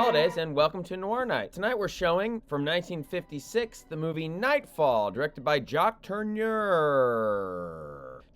holidays and welcome to Noir Night. Tonight we're showing from 1956 the movie Nightfall, directed by Jacques Tourneur.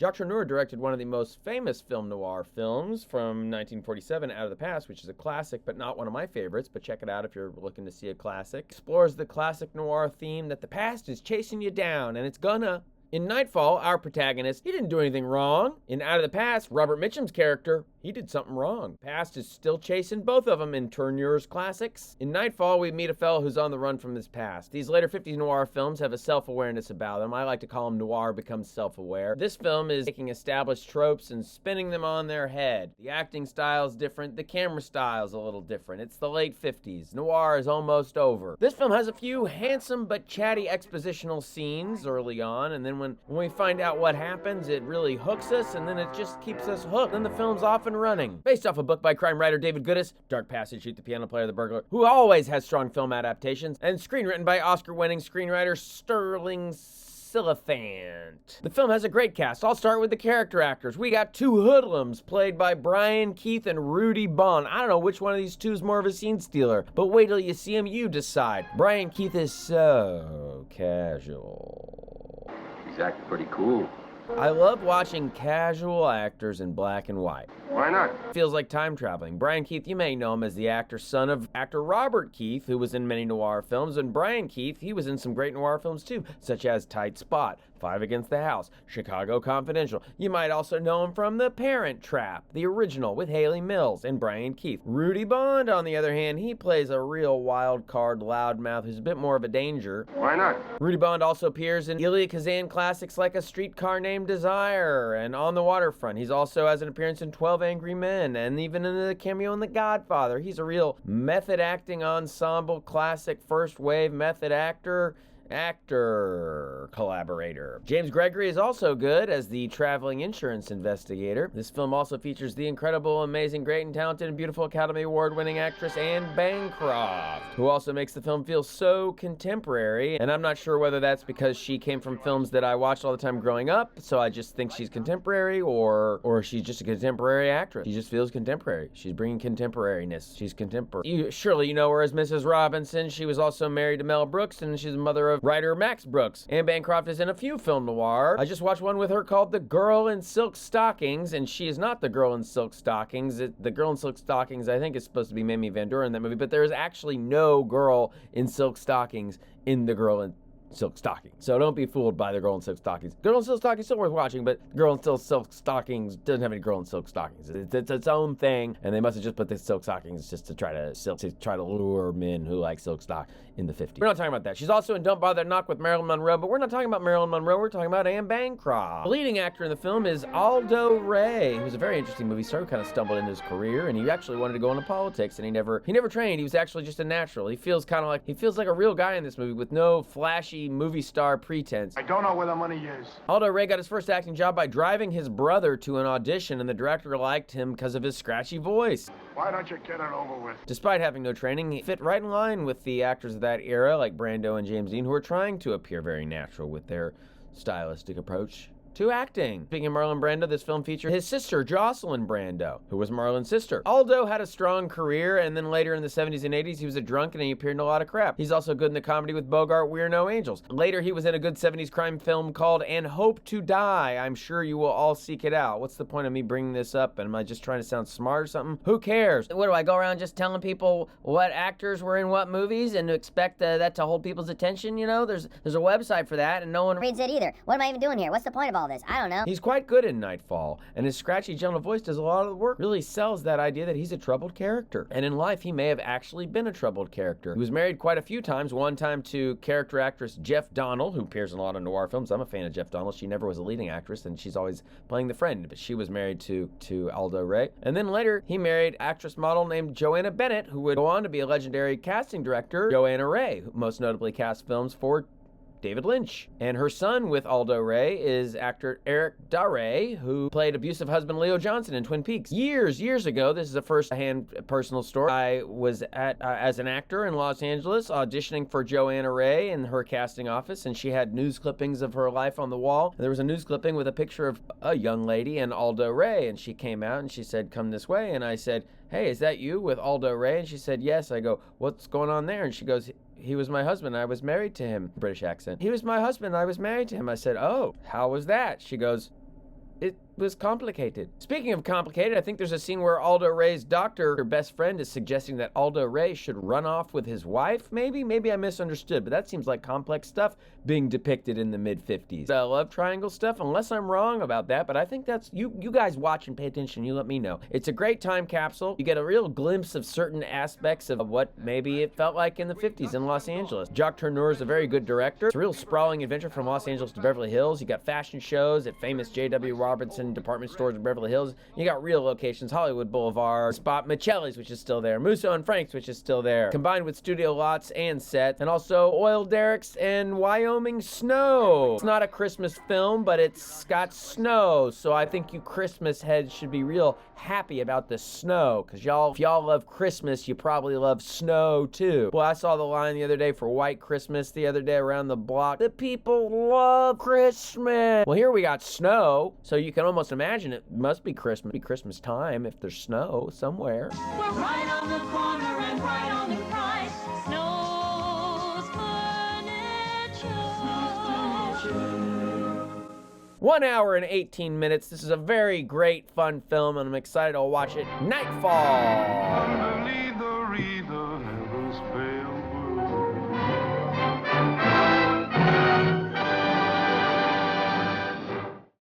Jacques Tourneur directed one of the most famous film noir films from 1947, Out of the Past, which is a classic but not one of my favorites, but check it out if you're looking to see a classic. Explores the classic noir theme that the past is chasing you down, and it's gonna. In Nightfall, our protagonist, he didn't do anything wrong. In Out of the Past, Robert Mitchum's character, he did something wrong. Past is still chasing both of them in Tourneur's classics. In Nightfall, we meet a fellow who's on the run from his past. These later 50s noir films have a self-awareness about them. I like to call them noir becomes self-aware. This film is taking established tropes and spinning them on their head. The acting style is different. The camera style is a little different. It's the late 50s. Noir is almost over. This film has a few handsome but chatty expositional scenes early on, and then when we find out what happens, it really hooks us, and then it just keeps us hooked. Then the film's off and running. Based off a book by crime writer David Goodis, Dark Passage, Shoot the Piano Player, The Burglar, who always has strong film adaptations, and screenwritten by Oscar-winning screenwriter Sterling Silliphant. The film has a great cast. I'll start with the character actors. We got two hoodlums played by Brian Keith and Rudy Bond. I don't know which one of these two is more of a scene stealer, but wait till you see him, you decide. Brian Keith is so casual. He's acting pretty cool. I love watching casual actors in black and white. Why not? Feels like time traveling. Brian Keith, you may know him as the actor, son of actor Robert Keith, who was in many noir films, and Brian Keith, he was in some great noir films too, such as Tight Spot, Five Against the House, Chicago Confidential. You might also know him from The Parent Trap, the original with Haley Mills and Brian Keith. Rudy Bond, on the other hand, he plays a real wild card loudmouth who's a bit more of a danger. Why not? Rudy Bond also appears in Elia Kazan classics like A Streetcar Named Desire and On the Waterfront. He's also has an appearance in 12 Angry Men and even in the cameo in The Godfather. He's a real method acting ensemble, classic first wave method actor collaborator. James Gregory is also good as the traveling insurance investigator. This film also features the incredible, amazing, great, and talented and beautiful Academy Award-winning actress Anne Bancroft, who also makes the film feel so contemporary. And I'm not sure whether that's because she came from films that I watched all the time growing up, so I just think she's contemporary, or she's just a contemporary actress. She just feels contemporary. She's bringing contemporariness. She's contemporary. Surely you know her as Mrs. Robinson. She was also married to Mel Brooks, and she's the mother of writer Max Brooks. Anne Bancroft is in a few film noir. I just watched one with her called The Girl in Silk Stockings, and she is not the girl in silk stockings. The girl in silk stockings, I think, is supposed to be Mamie Van Doren in that movie, but there is actually no girl in silk stockings in The Girl in Silk Stockings. So don't be fooled by The Girl in Silk Stockings. Girl in Silk Stockings is still worth watching, but The Girl in Silk Stockings doesn't have any girl in silk stockings. It's its own thing, and they must have just put the silk stockings just to try to lure men who like silk stock in the 50s. We're not talking about that. She's also in Don't Bother to Knock with Marilyn Monroe, but we're not talking about Marilyn Monroe. We're talking about Anne Bancroft. The leading actor in the film is Aldo Ray, who's a very interesting movie star who kind of stumbled into his career, and he actually wanted to go into politics, and he never trained. He was actually just a natural. He feels like a real guy in this movie with no flashy movie star pretense. I don't know where the money is. Aldo Ray got his first acting job by driving his brother to an audition, and the director liked him because of his scratchy voice. Why don't you get it over with? Despite having no training, he fit right in line with the actors of that era, like Brando and James Dean, who were trying to appear very natural with their stylistic approach to acting. Speaking of Marlon Brando, this film featured his sister, Jocelyn Brando, who was Marlon's sister. Aldo had a strong career, and then later in the 70s and 80s, he was a drunk and he appeared in a lot of crap. He's also good in the comedy with Bogart, We're No Angels. Later, he was in a good 70s crime film called And Hope to Die. I'm sure you will all seek it out. What's the point of me bringing this up? And am I just trying to sound smart or something? Who cares? What do I go around just telling people what actors were in what movies and to expect that to hold people's attention? You know, there's a website for that, and no one reads it either. What am I even doing here? What's the point of all this? I don't know. He's quite good in Nightfall, and his scratchy, gentle voice does a lot of the work. Really sells that idea that he's a troubled character. And in life, he may have actually been a troubled character. He was married quite a few times. One time to character actress Jeff Donnell, who appears in a lot of noir films. I'm a fan of Jeff Donnell. She never was a leading actress, and she's always playing the friend, but she was married to Aldo Ray. And then later, he married actress model named Joanna Bennett, who would go on to be a legendary casting director, Joanna Ray, who most notably cast films for David Lynch. And her son with Aldo Ray is actor Eric Dare, who played abusive husband Leo Johnson in Twin Peaks. Years ago, this is a first-hand personal story. I was as an actor in Los Angeles auditioning for Joanna Ray in her casting office, and she had news clippings of her life on the wall. And there was a news clipping with a picture of a young lady and Aldo Ray, and she came out and she said, "Come this way." And I said, "Hey, is that you with Aldo Ray?" And she said, "Yes." I go, "What's going on there?" And she goes, "He was my husband. I was married to him." British accent. "He was my husband. I was married to him." I said, "Oh, how was that?" She goes, "It was complicated." Speaking of complicated, I think there's a scene where Aldo Ray's doctor, her best friend, is suggesting that Aldo Ray should run off with his wife, maybe I misunderstood, but that seems like complex stuff being depicted in the mid-50s. Love triangle stuff, unless I'm wrong about that, but I think that's, you guys watch and pay attention, you let me know. It's a great time capsule. You get a real glimpse of certain aspects of what maybe it felt like in the 50s in Los Angeles. Jacques Tourneur is a very good director. It's a real sprawling adventure from Los Angeles to Beverly Hills. You got fashion shows at famous J.W. Robinson department stores in Beverly Hills. You got real locations, Hollywood Boulevard, Spot Michelli's, which is still there, Musso and Frank's, which is still there, combined with studio lots and sets, and also oil derricks and Wyoming snow. It's not a Christmas film, but it's got snow, so I think you Christmas heads should be real happy about the snow, because if y'all love Christmas, you probably love snow too. Well, I saw the line the other day for White Christmas the other day around the block. The people love Christmas. Well, here we got snow, so you can almost imagine it must be Christmas time if there's snow somewhere. We're right on the corner and right on the price. Snow's furniture. 1 hour and 18 minutes. This is a very great, fun film, and I'm excited to watch it. Nightfall.